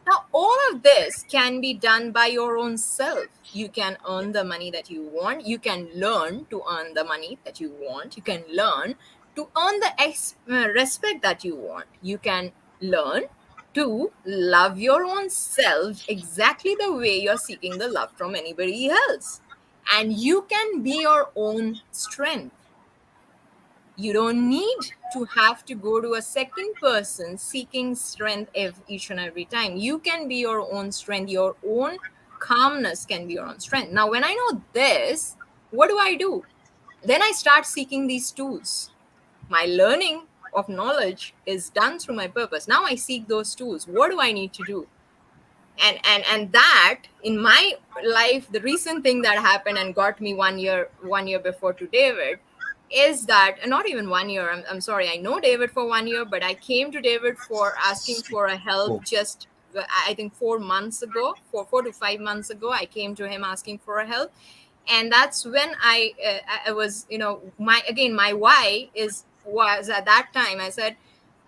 Now, all of this can be done by your own self. You can earn the money that you want. You can learn to earn the money that you want. You can learn to earn the respect that you want. You can learn to love your own self exactly the way you're seeking the love from anybody else. And you can be your own strength. You don't need to have to go to a second person seeking strength each and every time. You can be your own strength. Your own calmness can be your own strength. Now, when I know this, what do? Then I start seeking these tools. My learning of knowledge is done through my purpose. Now I seek those tools. What do I need to do? And that in my life, the recent thing that happened and got me 1 year before to David is that, and not even 1 year, I'm sorry, I know David for 1 year, but I came to David for asking for a help just I think 4 months ago, 4 to 5 months ago. I came to him asking for a help, and that's when I was, my why was at that time I said,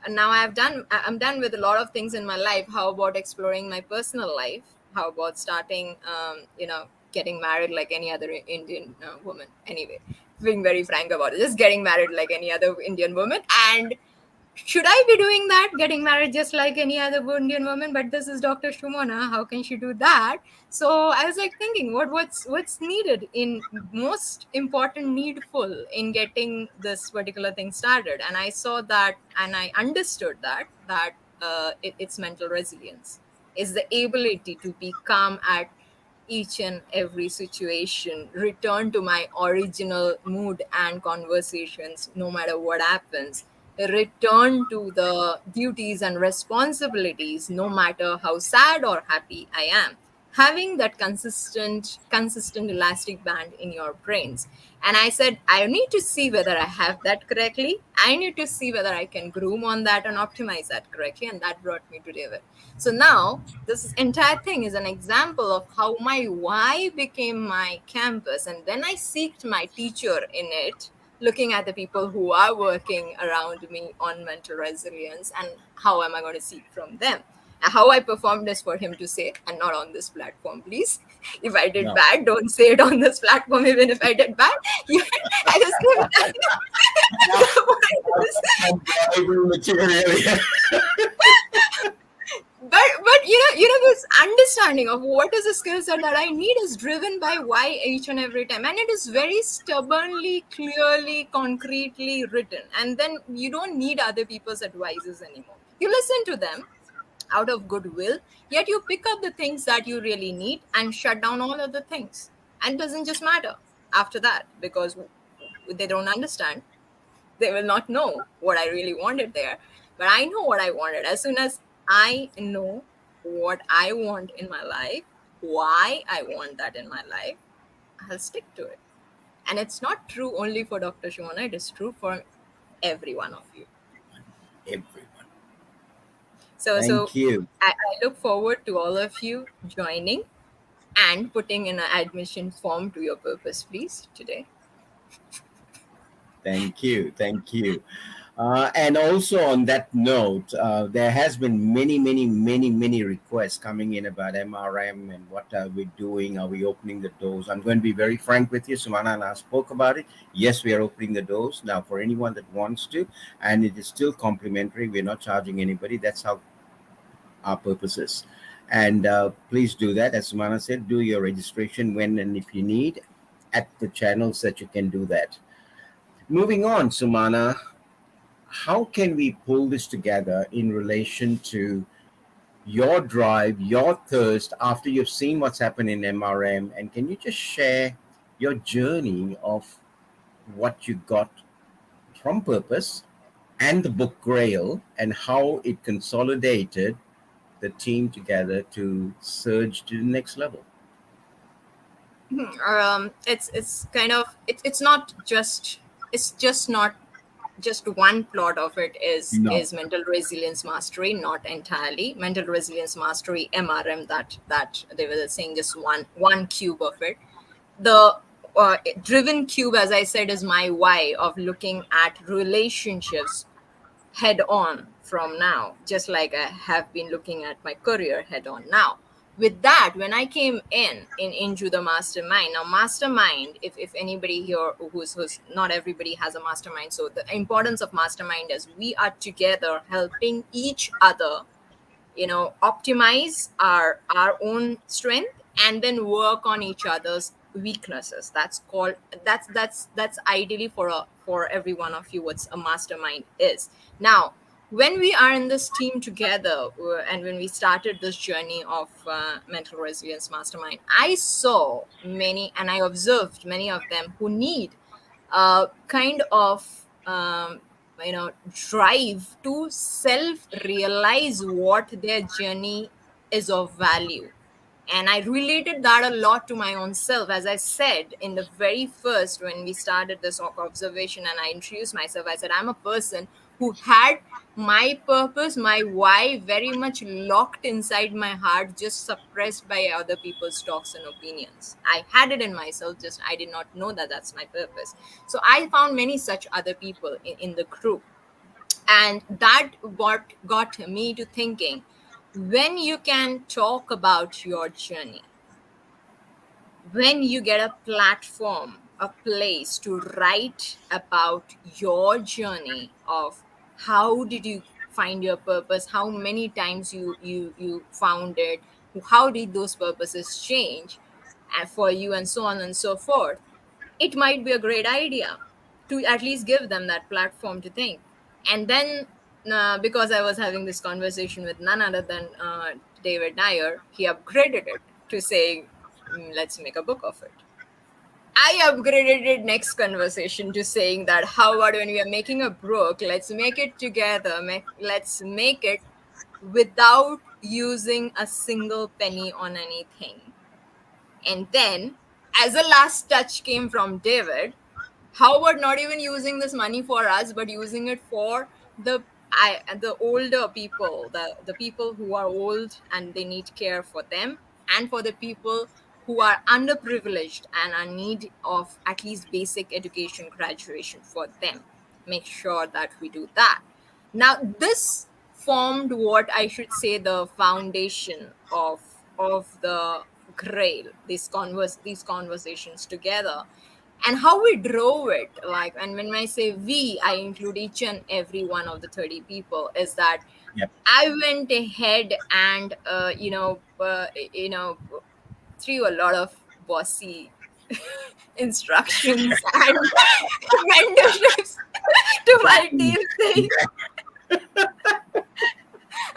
now I'm done with a lot of things in my life. How about exploring my personal life? How about starting getting married like any other Indian woman? Anyway, being very frank about it, just getting married like any other Indian woman. And should I be doing that, getting married just like any other Indian woman? But this is Dr. Sumana, how can she do that? So I was like thinking, what's needed, in most important needful in getting this particular thing started. And I saw that, and I understood that it's mental resilience, is the ability to be calm at each and every situation, return to my original mood and conversations no matter what happens, return to the duties and responsibilities no matter how sad or happy I am. Having that consistent elastic band in your brains. And I said, I need to see whether I have that correctly. I need to see whether I can groom on that and optimize that correctly. And that brought me to David. So now this entire thing is an example of how my why became my campus. And then I seeked my teacher in it, looking at the people who are working around me on mental resilience, and how am I going to seek from them. How I performed is for him to say, and not on this platform, please. If I did bad, don't say it on this platform. Even if I did bad, I just give it. But this understanding of what is the skill set that I need is driven by why each and every time, and it is very stubbornly, clearly, concretely written. And then you don't need other people's advices anymore. You listen to them out of goodwill, yet you pick up the things that you really need and shut down all other things. And it doesn't just matter after that, because they don't understand. They will not know what I really wanted there. But I know what I wanted. As soon as I know what I want in my life, why I want that in my life, I'll stick to it. And it's not true only for Dr. Sumana, it is true for every one of you. Everyone. So Thank you. I look forward to all of you joining and putting in an admission form to your purpose, please, today. Thank you. And also on that note, there has been many requests coming in about MRM and what are we doing? Are we opening the doors? I'm going to be very frank with you. Sumana and I spoke about it. Yes, we are opening the doors now for anyone that wants to, and it is still complimentary. We're not charging anybody. That's how our purpose is. And please do that. As Sumana said, do your registration when and if you need at the channels that you can do that. Moving on, Sumana, how can we pull this together in relation to your drive, your thirst after you've seen what's happened in MRM? And can you just share your journey of what you got from Purpose and the book Grail and how it consolidated the team together to surge to the next level? It's kind of, it's not just, it's just not just one plot of it is No. mental resilience mastery, not entirely. Mental resilience mastery, MRM, that they were saying, just one cube of it. The driven cube, as I said, is my why of looking at relationships head on from now, just like I have been looking at my career head on now. With that, when I came into the mastermind, now mastermind, if anybody here who's not everybody has a mastermind, so the importance of mastermind is we are together helping each other, optimize our own strength and then work on each other's weaknesses. That's ideally for every one of you what's a mastermind is. Now, when we are in this team together, and when we started this journey of mental resilience mastermind, I saw many and I observed many of them who need kind of drive to self realize what their journey is of value. And I related that a lot to my own self. As I said in the very first, when we started this observation and I introduced myself, I said I'm a person who had my purpose, my why very much locked inside my heart, just suppressed by other people's talks and opinions. I had it in myself, just I did not know that that's my purpose. So I found many such other people in the group. And that what got me to thinking, when you can talk about your journey, when you get a platform, a place to write about your journey of how did you find your purpose, how many times you found it, how did those purposes change for you, and so on and so forth, it might be a great idea to at least give them that platform to think. And then, because I was having this conversation with none other than David Nair, he upgraded it to saying, let's make a book of it. I upgraded it next conversation to saying that how about when we are making a book, let's make it together, let's make it without using a single penny on anything. And then, as a last touch came from David, how about not even using this money for us, but using it for the older people, the people who are old and they need care for them, and for the people who are underprivileged and are in need of at least basic education graduation for them. Make sure that we do that. Now, this formed what I should say the foundation of the grail, these conversations together, and how we drove it. Like, and when I say we, I include each and every one of the 30 people, is that Yep. I went ahead and threw a lot of bossy instructions and mentorships to my team, saying,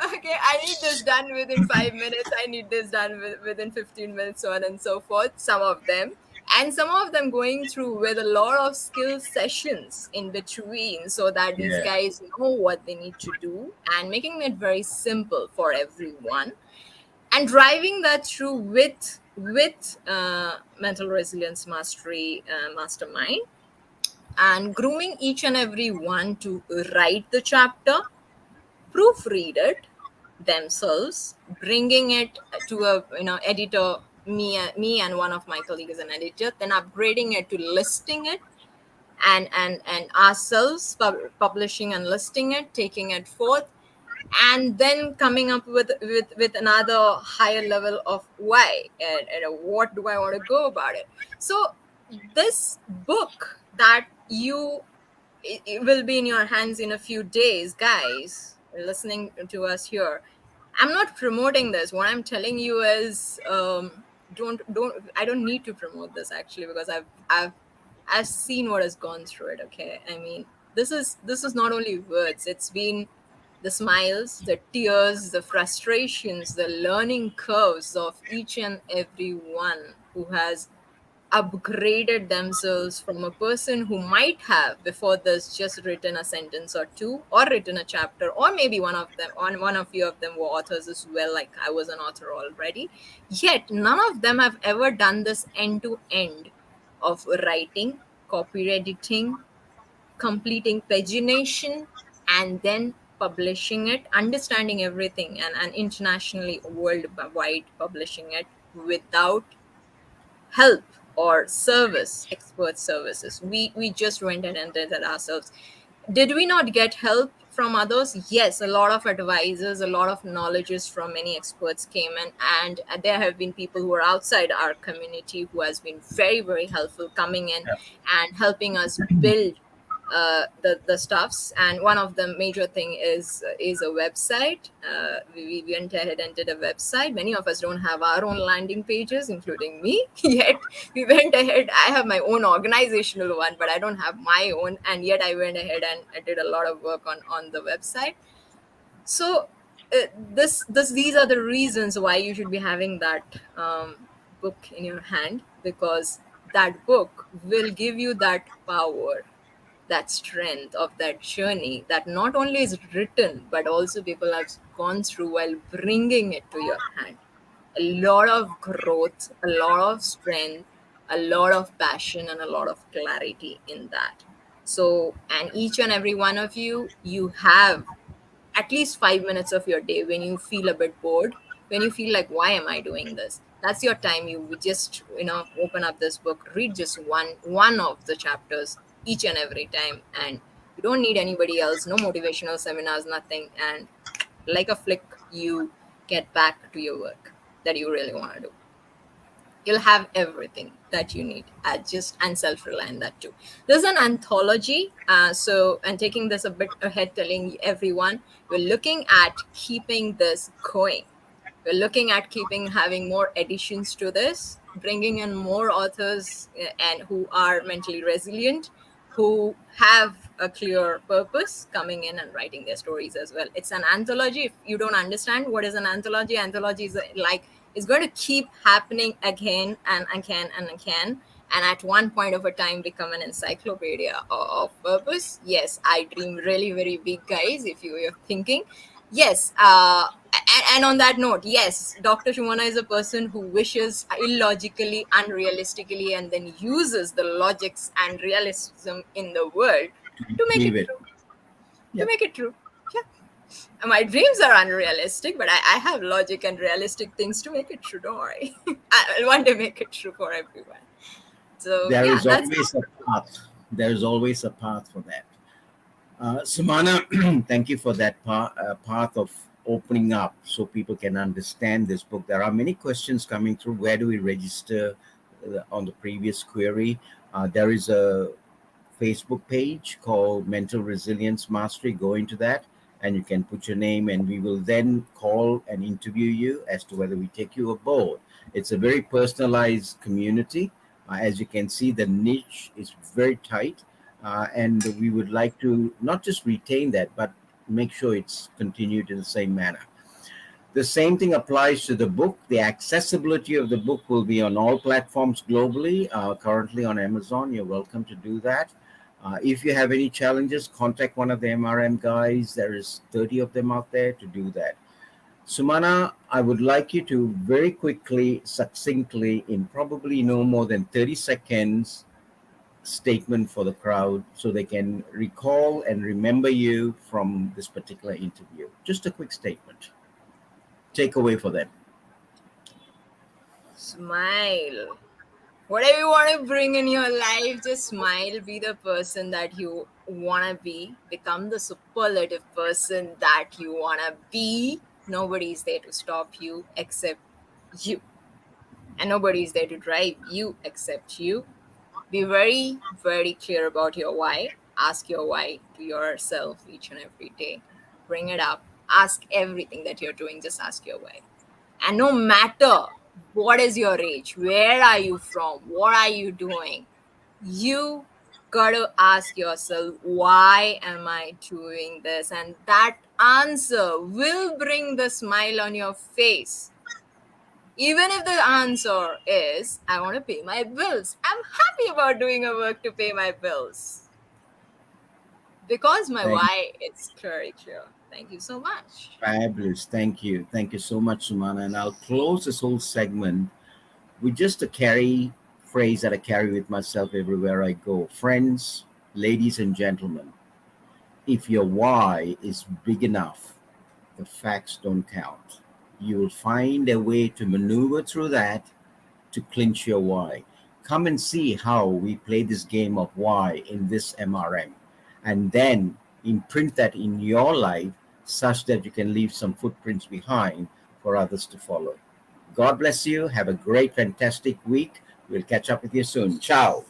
okay, I need this done within 5 minutes, I need this done within 15 minutes, so on and so forth. Some of them, and some of them going through with a lot of skill sessions in between, so that these Yeah. guys know what they need to do, and making it very simple for everyone, and driving that through with mental resilience mastery mastermind, and grooming each and every one to write the chapter, proofread it themselves, bringing it to a editor. Me and one of my colleagues is an editor, then upgrading it to listing it, and ourselves publishing and listing it, taking it forth, and then coming up with another higher level of why, and what do I want to go about it. So this book that it will be in your hands in a few days, guys listening to us here. I'm not promoting this. What I'm telling you is, don't I don't need to promote this actually, because I've seen what has gone through it. Okay, I mean, this is not only words. It's been the smiles, the tears, the frustrations, the learning curves of each and every one who has upgraded themselves from a person who might have before this just written a sentence or two, or written a chapter, or maybe one of them, on one of few of them were authors as well, like I was an author already, yet none of them have ever done this end to end of writing, copy editing, completing pagination, and then publishing it, understanding everything, and internationally, worldwide publishing it without help or expert services. We just went and did it ourselves. Did we not get help from others? Yes, a lot of advisors, a lot of knowledges from many experts came in, and there have been people who are outside our community who has been very, very helpful, coming in and helping us build the stuffs. And one of the major thing is a website. We went ahead and did a website. Many of us don't have our own landing pages, including me. Yet we went ahead. I have my own organizational one, but I don't have my own, and yet I went ahead and I did a lot of work on the website. So these are the reasons why you should be having that book in your hand, because that book will give you that power, that strength of that journey that not only is written but also people have gone through while bringing it to your hand. A lot of growth, a lot of strength, a lot of passion, and a lot of clarity in that. So, and each and every one of you have at least 5 minutes of your day when you feel a bit bored, when you feel like, why am I doing this? That's your time. You would just, open up this book, read just one of the chapters each and every time, and you don't need anybody else, no motivational seminars, nothing. And like a flick, you get back to your work that you really want to do. You'll have everything that you need, and self-reliant that too. There's an anthology, and taking this a bit ahead, telling everyone, we're looking at keeping this going. We're looking at having more editions to this, bringing in more authors and who are mentally resilient, who have a clear purpose, coming in and writing their stories as well. It's an anthology. If you don't understand what is an anthology is it's going to keep happening again and again and again, and at one point of a time become an encyclopedia of purpose. Yes, I dream really very big, guys, if you're thinking. Yes, and on that note, yes, Dr. Sumana is a person who wishes illogically, unrealistically, and then uses the logics and realism in the world to make it true. Yep. To make it true. Yeah. My dreams are unrealistic, but I have logic and realistic things to make it true. Don't worry. I'll one day make it true for everyone. So there is always a path. There is always a path for that. Sumana, thank you for that path of opening up so people can understand this book. There are many questions coming through. Where do we register on the previous query? There is a Facebook page called Mental Resilience Mastery. Go into that and you can put your name, and we will then call and interview you as to whether we take you aboard. It's a very personalized community. As you can see, the niche is very tight. And we would like to not just retain that, but make sure it's continued in the same manner. The same thing applies to the book. The accessibility of the book will be on all platforms globally. Currently on Amazon, you're welcome to do that. If you have any challenges, contact one of the MRM guys. There is 30 of them out there to do that. Sumana, I would like you to very quickly, succinctly, in probably no more than 30 seconds, statement for the crowd so they can recall and remember you from this particular interview. Just a quick statement. Take away for them. Smile. Whatever you want to bring in your life, just smile. Be the person that you want to be. Become the superlative person that you want to be. Nobody is there to stop you except you. And nobody is there to drive you except you. Be very, very clear about your why. Ask your why to yourself each and every day. Bring it up. Ask everything that you're doing. Just ask your why. And no matter what is your age, where are you from, what are you doing, you got to ask yourself, why am I doing this? And that answer will bring the smile on your face. Even if the answer is, I want to pay my bills. I'm happy about doing a work to pay my bills. Because my why is very clear. Thank you so much. Fabulous. Thank you. Thank you so much, Sumana. And I'll close this whole segment with just a phrase that I carry with myself everywhere I go. Friends, ladies and gentlemen, if your why is big enough, the facts don't count. You will find a way to maneuver through that to clinch your why. Come and see how we play this game of why in this MRM, and then imprint that in your life such that you can leave some footprints behind for others to follow. God bless you. Have a great, fantastic week. We'll catch up with you soon. Ciao.